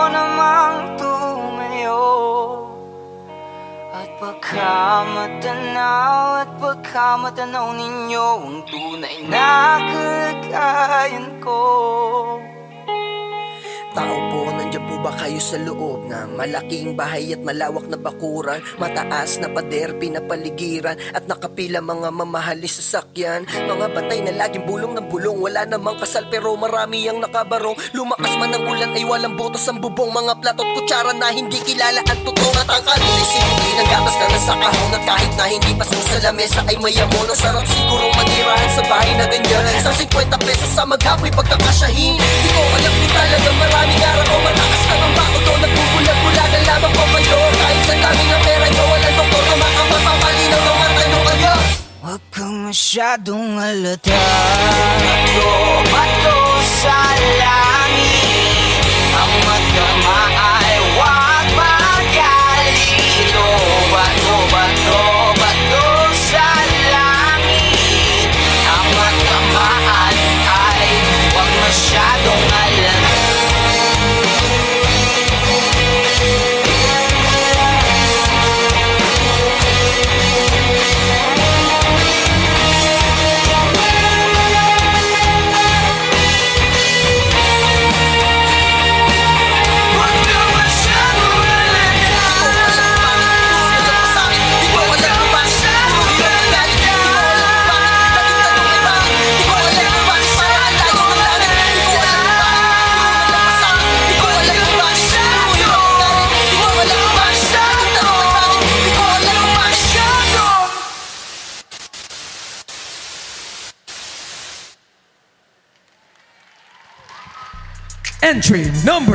namang tumayo at pagkamatanaw ninyo ang tunay na kalagayan ko. Tao po, nandiyan po ba kayo sa loob ng malaking bahay at malawak na bakuran? Mataas na pader, pinapaligiran at nakapila mga mamahaling sasakyan. Mga batay na laging bulong ng bulong, wala namang kasal pero marami ang nakabarong. Lumakas man ang ulan ay walang butos ang bubong. Mga plato at kutsara na hindi kilala ang totoo. At ang kaluloy sinugi ng gatas na nasa kahon. At kahit na hindi pa sa lamesa ay mayamon. Ang sarap sigurong manirahan sa bahay na ganyan. Sa 50 pesos sa maghapoy pagkakasyahin. Di ko alam kung talagang maraming araw o matakas ka ng bako doon. Nagbubulag-bulagan lamang po kayo. Kahit sa dami ng pera nyo, walang doktor na makamapapalinaw ng mata nyo kaya. Huwag kang masyadong halata. Bato sa langit, ang magdama ay huwag magalito. Bato sa langit, ang magdamaan ay huwag masyadong halata. Entry number